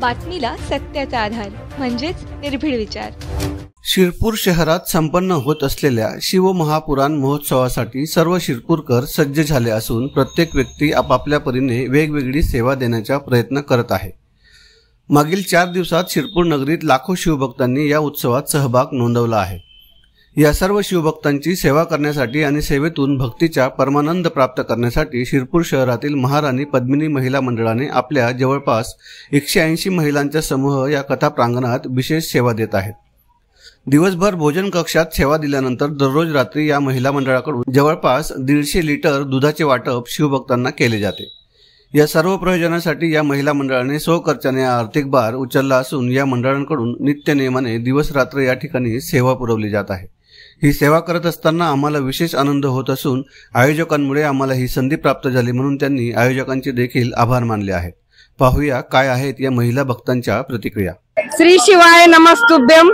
बातमीला सत्याचा आधार म्हणजेच निर्भीड विचार। शिरपूर शहरात संपन्न होत असलेल्या शिवमहापुराण महोत्सवासाठी सर्व शिरपूरकर सज्ज झाले असून प्रत्येक व्यक्ती आपापल्या परीने वेगवेगळी सेवा देण्याचा प्रयत्न करत आहे। मागील 4 दिवसात शिरपूर नगरीत लाखो शिवभक्तांनी या उत्सवात सहभाग नोंदवला आहे। या सर्व शिवभक्तांची सेवा करण्यासाठी आणि सेवेतून भक्तीचा परमानंद प्राप्त करण्यासाठी शिरपूर शहरातील महाराणी पद्मिनी महिला मंडळाने आपल्या जवळपास 180 महिलांचा समूह या कथा प्रांगणात विशेष सेवा देत आहेत। दिवसभर भोजन कक्षात सेवा दिल्यानंतर दररोज रात्री या महिला मंडळाकडून जवळपास 150 लिटर दुधाचे वाटप शिवभक्तांना केले जाते। या सर्व प्रयोजनासाठी या महिला मंडळाने स्वखर्चाने आर्थिक भार उचलला असून या मंडळांकडून नित्य नियमाने दिवस रात्र या ठिकाणी सेवा पुरवली जात आहे। ही सेवा करत असताना आम्हाला विशेष आनंद होत असून आयोजकांमुळे आम्हाला ही संधी प्राप्त झाली म्हणून त्यांनी आयोजकांचे देखील आभार मानले आहेत। पाहूया काय आहेत या महिला भक्तांच्या प्रतिक्रिया। श्री शिवाय नमस्तुभ्यम।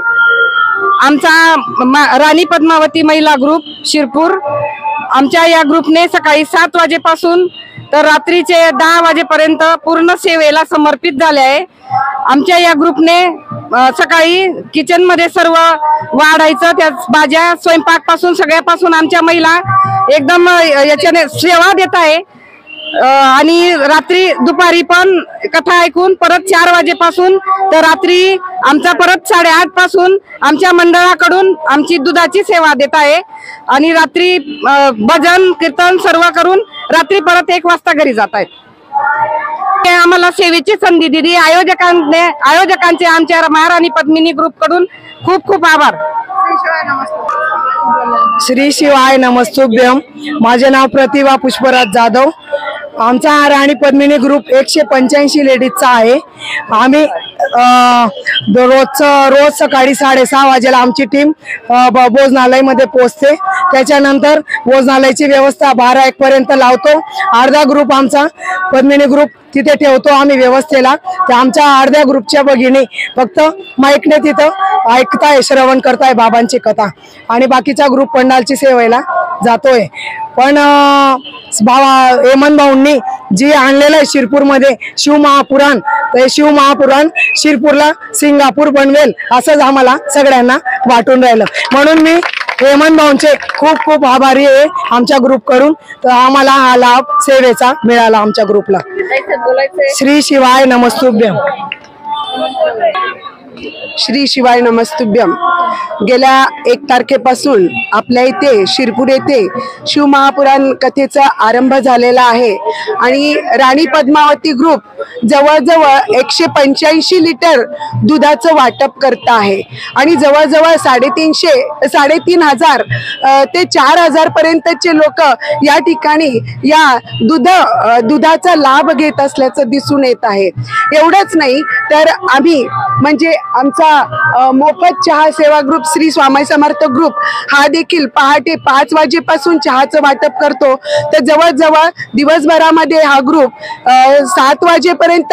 आमचा राणी पद्मावती महिला ग्रुप शिरपूर, आमच्या या ग्रुपने सकाळी 7 वाजेपासून तर रात्रीचे 10 वाजेपर्यंत पूर्ण सेवेला समर्पित झाले आहे। आमच्या या ग्रुपने सकाळी किचन मध्ये सर्व वाढायचं, त्या भाज्या स्वयंपाक पासून सगळ्यापासून आमच्या महिला एकदम याच्याने सेवा देत आहे। आणि रात्री दुपारी पण कथा ऐकून परत 4 वाजेपासून तर रात्री आमचा परत 8:30 पासून आमच्या मंडळाकडून आमची दुधाची सेवा देत आहे। आणि रात्री भजन कीर्तन सर्व करून रात्री परत 1 वाजता घरी जात आहेत। आम्हाला सेवेची संधी दिली आयोजकांचे आमच्या महाराणी पद्मिनी ग्रुप कडून खूप खूप आभार। श्री शिवाय नमस्तुभ्यम। माझे नाव प्रतिभा पुष्पराज जाधव। आमचा राणी पद्मिनी ग्रुप 185 लेडीजचा आहे। आम्ही रोज सकाळी 6:30 वाजेला आमची टीम भोजनालयमध्ये पोहोचते। त्याच्यानंतर भोजनालयाची व्यवस्था 12-1 पर्यंत लावतो। अर्धा ग्रुप आमचा पद्मिनी ग्रुप तिथे ठेवतो आम्ही व्यवस्थेला। त्या आमच्या अर्ध्या ग्रुपच्या भगिनी फक्त माईकने तिथं ऐकताय, श्रवण करताय बाबांची कथा, आणि बाकीचा ग्रुप पंडालची सेवेला जातोय। पण बाबा हेमंत भाऊंनी जी आणलेलं आहे शिरपूरमध्ये शिवमहापुराण, ते शिवमहापुराण शिरपूरला सिंगापूर बनवेल असंच आम्हाला सगळ्यांना वाटून राहिलं। म्हणून मी हेमंत भाऊंचे खूप खूप आभारी आहे आमच्या ग्रुप कडून। तर आम्हाला हा लाभ सेवेचा मिळाला आमच्या ग्रुपला। श्री शिवाय नमस्तुभ्यम। श्री शिवाय नमस्तुभ्यम। गेल्या 1 तारखेपासून आपल्या इथे शिरपूर येथे शिवमहापुराण कथेचा आरंभ झालेला आहे आणि राणी पद्मावती ग्रुप जवळजवळ 185 लिटर दुधाचं वाटप करत आहे आणि जवळजवळ 3,500 ते 4,000 पर्यंतचे लोक या ठिकाणी या दुधाचा लाभ घेत असल्याचं दिसून येत आहे। एवढंच नाही तर आम्ही म्हणजे आमचा मोफत चहा सेवा ग्रुप श्री स्वामी समर्थ ग्रुप हा देखील पहाटे 5 वाजेपासून चहाचं वाटप करतो। तर जवळजवळ दिवसभरामध्ये हा ग्रुप 7 वाजेपर्यंत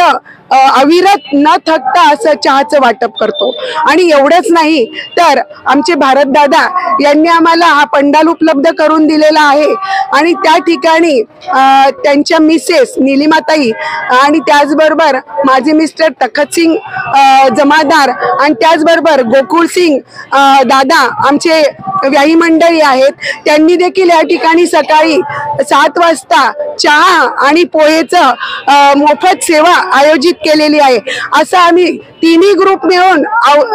अविरत न थकता असं चहाचं वाटप करतो। आणि एवढंच नाही तर आमचे भारत दादा यांनी आम्हाला हा पंडाल उपलब्ध करून दिलेला आहे आणि त्या ठिकाणी त्यांच्या मिसेस निलिमाताई आणि त्याचबरोबर माझे मिस्टर तखतसिंग जमादार आणि त्याचबरोबर गोकुळसिंग दादा आमचे व्याही मंडळी आहेत, त्यांनी देखील या ठिकाणी सकाळी 7 वाजता चहा आणि पोहेचं मोफत सेवा आयोजित केलेली आहे। असं आम्ही तिन्ही ग्रुप मिळून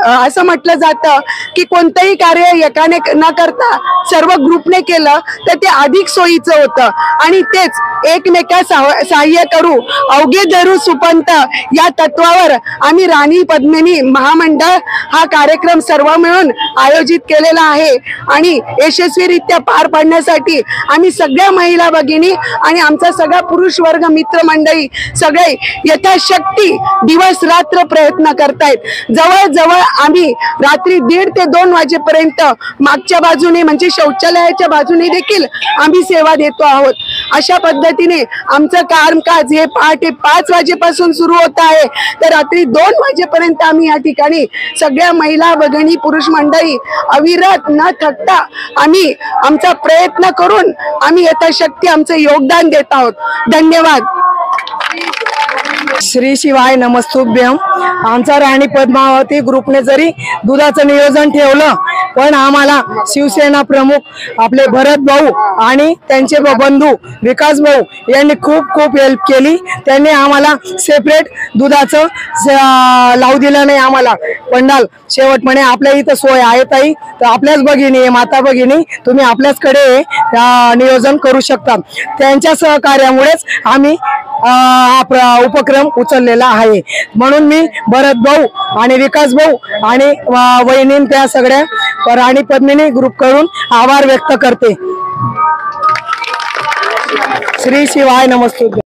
असं म्हटलं जातं की कोणतंही कार्य एकाने न करता सर्व ग्रुपने केलं तर ते अधिक सोयीचं होतं आणि तेच एकमेका सहाय्य करू अवघे धरू सुपंत या तत्वावर आम्ही राणी पद्मिनी महामंडळ हा कार्यक्रम सर्व मिळून आयोजित केलेला आहे आणि यशस्वीरित्या पार पाडण्यासाठी आम्ही सगळ्या महिला भगिनी आणि आमचा सगळा पुरुष वर्ग मित्रमंडळी सगळे यथाशक्ती दिवस रात्र प्रयत्न करतायत। जवळजवळ आम्ही रात्री 1:30 ते 2 वाजेपर्यंत मागच्या बाजूने म्हणजे शौचालयाच्या बाजूने देखील आम्ही सेवा देतो आहोत। अशा पद्धतीने आमचं कामकाज हे पहाटे 5 वाजेपासून सुरू होत आहे तर रात्री 2 वाजेपर्यंत आम्ही या ठिकाणी सगळ्या महिला भगिनी पुरुष मंडळी अविरत न थकता आम्ही आमचा प्रयत्न करून आम्ही यथाशक्ती आमचं योगदान देत आहोत। धन्यवाद। श्री शिवाय नमस्तुभ्यम. आमचा राणी पद्मावती ग्रुपने जरी दुधाचं नियोजन ठेवलं पण आम्हाला शिवसेना प्रमुख आपले भरत भाऊ आणि त्यांचे बंधू विकास भाऊ यांनी खूप खूप हेल्प केली. त्यांनी आम्हाला सेपरेट दुधाचं लावू दिलं नाही. आम्हाला पंडाल शेवट म्हणे आपल्या इथं सोय आहे ताई, तर आपल्याच भगिनी माता भगिनी तुम्ही आपल्याचकडे नियोजन करू शकता. त्यांच्या सहकार्यामुळेच आम्ही उपक्रम उचललेला आहे. म्हणून मी भरत भाऊ आणि विकास भाऊ आणि वहिनी त्या सगळ्या राणी पद्मिनी ग्रुप कडून आभार व्यक्त करते. श्री शिवाय नमस्तुभ्यम.